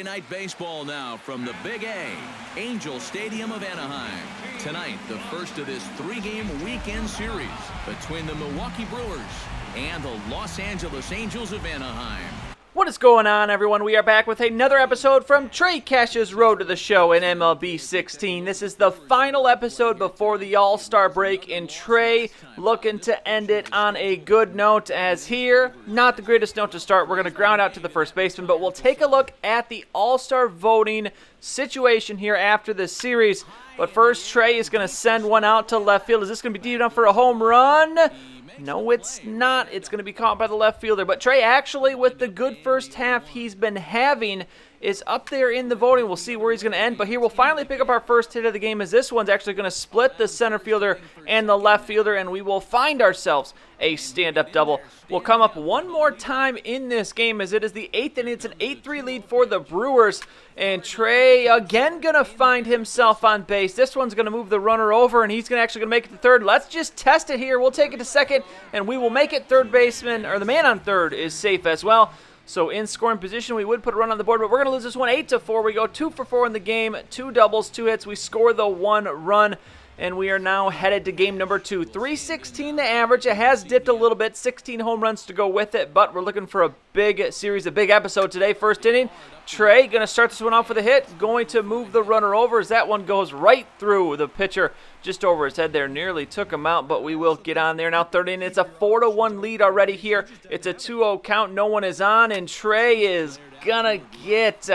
Night Baseball now from the Big A, Angel Stadium of Anaheim. Tonight, the first of this three-game weekend series between the Milwaukee Brewers and the Los Angeles Angels of Anaheim. What is going on, everyone? We are back with another episode from Trey Cash's Road to the Show in MLB 16. This is the final episode before the All-Star break, and Trey looking to end it on a good note, as here, not the greatest note to start. We're going to ground out to the first baseman, but we'll take a look at the All-Star voting situation here after this series. But first, Trey is going to send one out to left field. Is this going to be deep enough for a home run? No, it's not. It's going to be caught by the left fielder. But Trey, actually, with the good first half he's been having, is up there in the voting. We'll see where he's going to end. But here we'll finally pick up our first hit of the game, as this one's actually going to split the center fielder and the left fielder, and we will find ourselves a stand-up double. We'll come up one more time in this game, as it is the 8th inning. It's an 8-3 lead for the Brewers. And Trey again going to find himself on base. This one's going to move the runner over, and he's actually going to make it to third. Let's just test it here. We'll take it to second, and we will make it. Third baseman, or the man on third, is safe as well. So in scoring position, we would put a run on the board, but we're going to lose this one 8-4. We go 2 for 4 in the game, 2 doubles, 2 hits. We score the 1 run. And we are now headed to game number 2. 316 the average. It has dipped a little bit. 16 home runs to go with it. But we're looking for a big series, a big episode today. First inning. Trey going to start this one off with a hit. Going to move the runner over as that one goes right through the pitcher. Just over his head there. Nearly took him out, but we will get on there. Now third inning. It's a 4-1 lead already here. It's a 2-0 count. No one is on. And Trey is going to get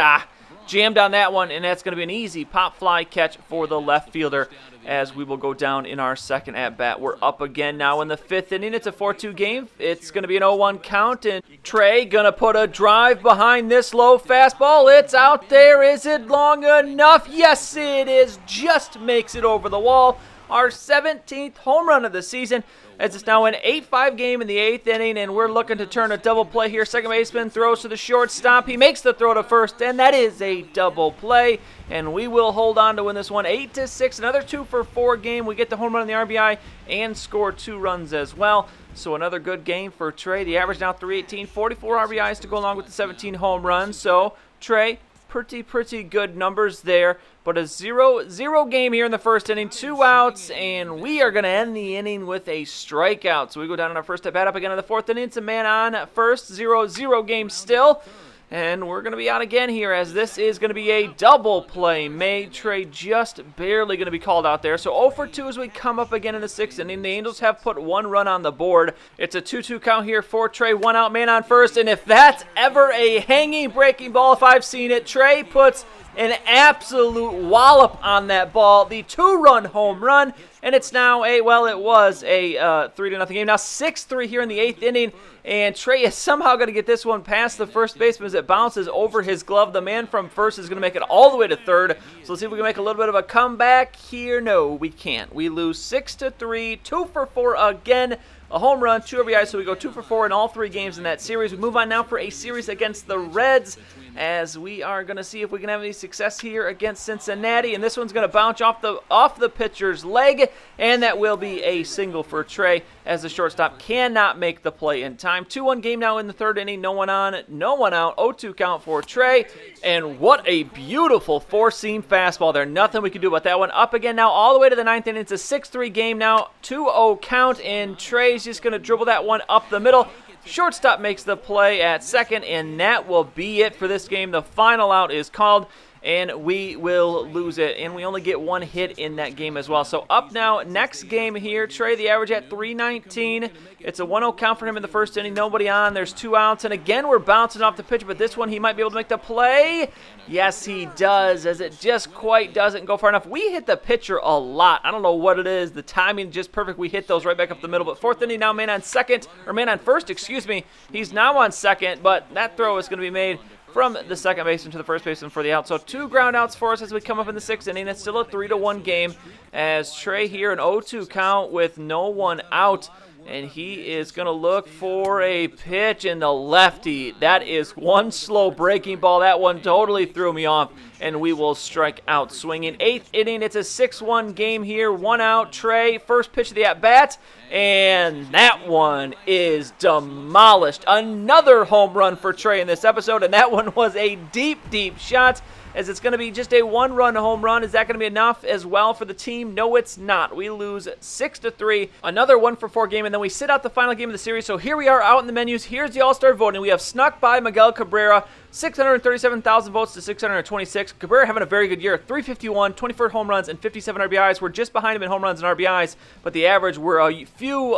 jammed on that one. And that's going to be an easy pop fly catch for the left fielder, as we will go down in our second at-bat. We're up again now in the 5th inning. It's a 4-2 game. It's going to be an 0-1 count, and Trey going to put a drive behind this low fastball. It's out there. Is it long enough? Yes, it is. Just makes it over the wall. Our 17th home run of the season, as it's now an 8-5 game in the 8th inning, and we're looking to turn a double play here. Second baseman throws to the shortstop. He makes the throw to first, and that is a double play, and we will hold on to win this one 8-6. Another 2 for 4 game. We get the home run on the RBI and score 2 runs as well. So another good game for Trey. The average now 318, 44 RBIs to go along with the 17 home runs. So Trey, pretty good numbers there. But a 0-0 game here in the first inning, 2 outs, and we are going to end the inning with a strikeout. So we go down on our first at-bat up again in the 4th inning. It's a man on first, 0-0 game still. And we're going to be out again here, as this is going to be a double play made. Trey just barely going to be called out there. So 0 for 2 as we come up again in the 6th inning. The Angels have put 1 run on the board. It's a 2-2 count here for Trey. 1 out, man on first. And if that's ever a hanging breaking ball, if I've seen it, Trey puts an absolute wallop on that ball. The 2-run home run. And it's now it was a 3-0 game. Now 6-3 here in the 8th inning. And Trey is somehow going to get this one past the first baseman as it bounces over his glove. The man from first is going to make it all the way to third. So let's see if we can make a little bit of a comeback here. No, we can't. We lose 6-3, 2 for 4 again. A home run, 2 RBIs, so we go 2 for 4 in all 3 games in that series. We move on now for a series against the Reds, as we are going to see if we can have any success here against Cincinnati. And this one's going to bounce off the pitcher's leg, and that will be a single for Trey, as the shortstop cannot make the play in time. 2-1 game now in the 3rd inning. No one on, no one out. 0-2 count for Trey. And what a beautiful 4-seam fastball there. Nothing we can do about that one. Up again now all the way to the 9th inning. It's a 6-3 game now. 2-0 count, and Trey's just going to dribble that one up the middle. Shortstop makes the play at second, and that will be it for this game. The final out is called, and we will lose it. And we only get 1 hit in that game as well. So up now, next game here. Trey, the average at 319. It's a 1-0 count for him in the first inning. Nobody on. There's 2 outs. And again, we're bouncing off the pitch, but this one he might be able to make the play. Yes, he does, as it just quite doesn't go far enough. We hit the pitcher a lot. I don't know what it is. The timing just perfect. We hit those right back up the middle. But 4th inning now, man on first, excuse me. He's now on second, but that throw is going to be made from the second baseman to the first baseman for the out. So 2 ground outs for us as we come up in the 6th inning. It's still a 3-1 game, as Trey here an 0-2 count with no one out. and he is going to look for a pitch in the lefty. That is one slow breaking ball. That one totally threw me off, and we will strike out swinging. 8th inning, it's a 6-1 game here. 1 out, Trey, first pitch of the at-bat, and that one is demolished. Another home run for Trey in this episode, and that one was a deep, deep shot, as it's going to be just a 1-run home run. Is that going to be enough as well for the team? No, it's not. We lose 6-3. Another 1-for-4 game, and then we sit out the final game of the series. So here we are out in the menus. Here's the All-Star voting. We have snuck by Miguel Cabrera, 637,000 votes to 626. Cabrera having a very good year. 351, 24 home runs, and 57 RBIs. We're just behind him in home runs and RBIs, but the average, we're a few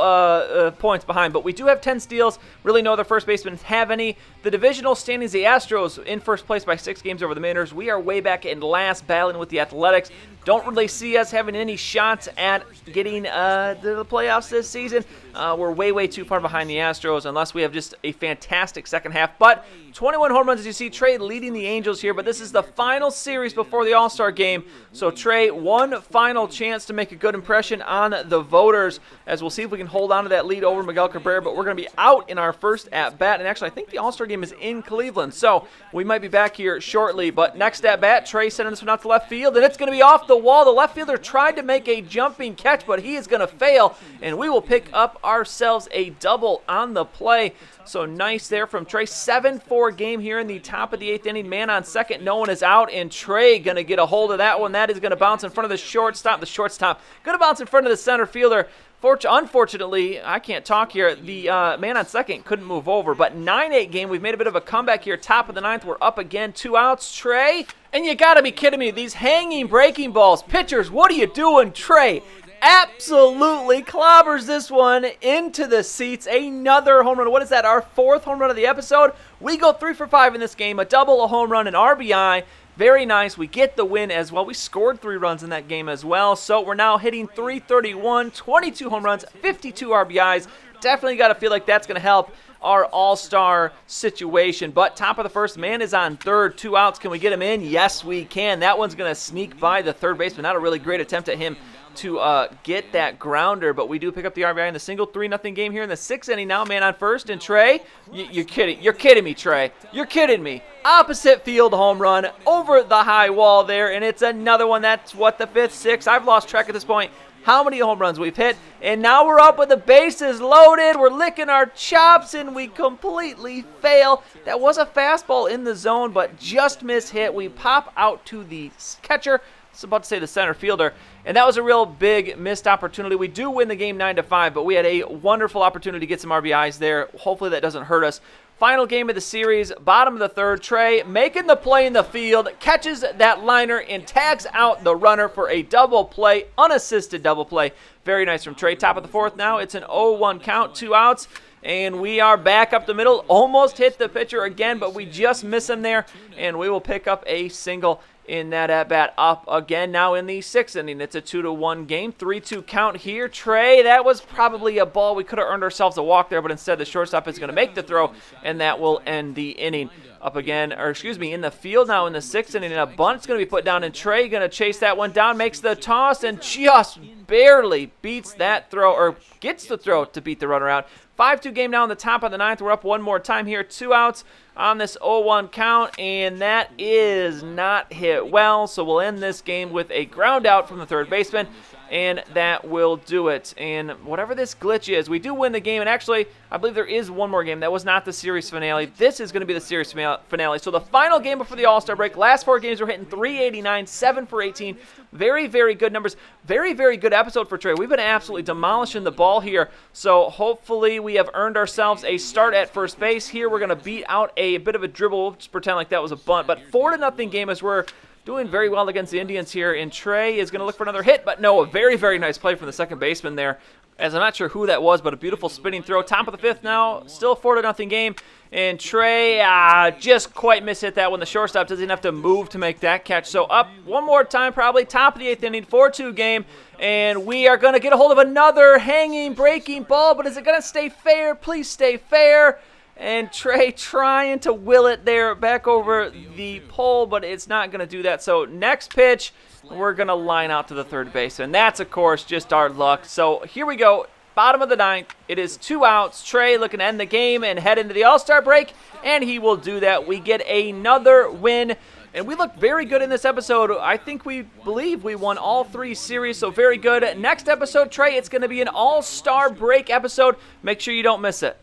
points behind. But we do have 10 steals. Really no other first basemen have any. The divisional standings, the Astros in first place by 6 games over the Mariners. We are way back in last, battling with the Athletics. Don't really see us having any shots at getting to the playoffs this season. We're way, way too far behind the Astros unless we have just a fantastic second half. But 21 home runs, as you see, Trey leading the Angels here. But this is the final series before the All-Star game. So Trey, one final chance to make a good impression on the voters, as we'll see if we can hold on to that lead over Miguel Cabrera. But we're going to be out in our first at-bat. And actually, I think the All-Star game is in Cleveland. So we might be back here shortly. But next at-bat, Trey sending this one out to left field. And it's going to be off the wall. The left fielder tried to make a jumping catch, but he is going to fail. And we will pick up ourselves a double on the play. So nice there from Trey. 7-4 game here in the top of the 8th inning. Man on second, no one is out, and Trey going to get a hold of that one. That is going to bounce in front of the shortstop. The shortstop going to bounce in front of the center fielder. Unfortunately, I can't talk here. The man on second couldn't move over. But 9-8 game, we've made a bit of a comeback here. Top of the 9th, we're up again. 2 outs, Trey. And you got to be kidding me. These hanging breaking balls. Pitchers, what are you doing, Trey? Absolutely clobbers this one into the seats. Another home run. What is that, our 4th home run of the episode? We go 3 for 5 in this game. A double, a home run, an RBI. Very nice. We get the win as well. We scored 3 runs in that game as well. So we're now hitting 331, 22 home runs, 52 RBIs. Definitely got to feel like that's going to help our all-star situation. But top of the first, man is on third. 2 outs. Can we get him in? Yes, we can. That one's going to sneak by the third baseman. Not a really great attempt at him to get that grounder, but we do pick up the RBI in the single. 3-0 game here in the 6th inning now. Man on first, and Trey, you're kidding me, Trey. You're kidding me. Opposite field home run over the high wall there, and it's another one. That's what, the 5th, 6th? I've lost track at this point how many home runs we've hit, and now we're up with the bases loaded. We're licking our chops, and we completely fail. That was a fastball in the zone, but just mishit. We pop out to the catcher. I was about to say the center fielder, and that was a real big missed opportunity. We do win the game 9-5, but we had a wonderful opportunity to get some RBIs there. Hopefully that doesn't hurt us. Final game of the series, bottom of the 3rd. Trey making the play in the field, catches that liner, and tags out the runner for a double play, unassisted double play. Very nice from Trey. Top of the 4th now. It's an 0-1 count, 2 outs. And we are back up the middle. Almost hit the pitcher again, but we just miss him there. And we will pick up a single in that at-bat. Up again now in the 6th inning. It's a 2-1 game. 3-2 count here. Trey, that was probably a ball. We could have earned ourselves a walk there, but instead the shortstop is going to make the throw, and that will end the inning. Up again, in the field now in the 6th inning. And a bunt's going to be put down, and Trey going to chase that one down, makes the toss, and just barely beats that throw, or gets the throw to beat the runner out. 5-2 game now in the top of the 9th. We're up one more time here. 2 outs on this 0-1 count, and that is not hit well. So we'll end this game with a ground out from the third baseman, and that will do it. And whatever this glitch is, we do win the game. And actually, I believe there is one more game. That was not the series finale. This is going to be the series finale. So the final game before the All-Star break. Last 4 games, we're hitting 389, 7 for 18. Very, very good numbers. Very, very good episode for Trey. We've been absolutely demolishing the ball here. So hopefully we have earned ourselves a start at first base. Here we're going to beat out a bit of a dribble. We'll just pretend like that was a bunt. But 4-0 game as we're doing very well against the Indians here. And Trey is going to look for another hit. But no, a very, very nice play from the second baseman there. As I'm not sure who that was, but a beautiful spinning throw. Top of the 5th now. Still 4-0 game. And Trey just quite mishit that one. The shortstop doesn't have to move to make that catch. So up one more time probably. Top of the 8th inning. 4-2 game. And we are going to get a hold of another hanging, breaking ball. But is it going to stay fair? Please stay fair. And Trey trying to will it there back over the pole, but it's not going to do that. So next pitch, we're going to line out to the third base. And that's, of course, just our luck. So here we go. bottom of the ninth. It is 2 outs. Trey looking to end the game and head into the All-Star break, and he will do that. We get another win, and we looked very good in this episode. I think we believe we won all 3 series, so very good. Next episode, Trey, it's going to be an All-Star break episode. Make sure you don't miss it.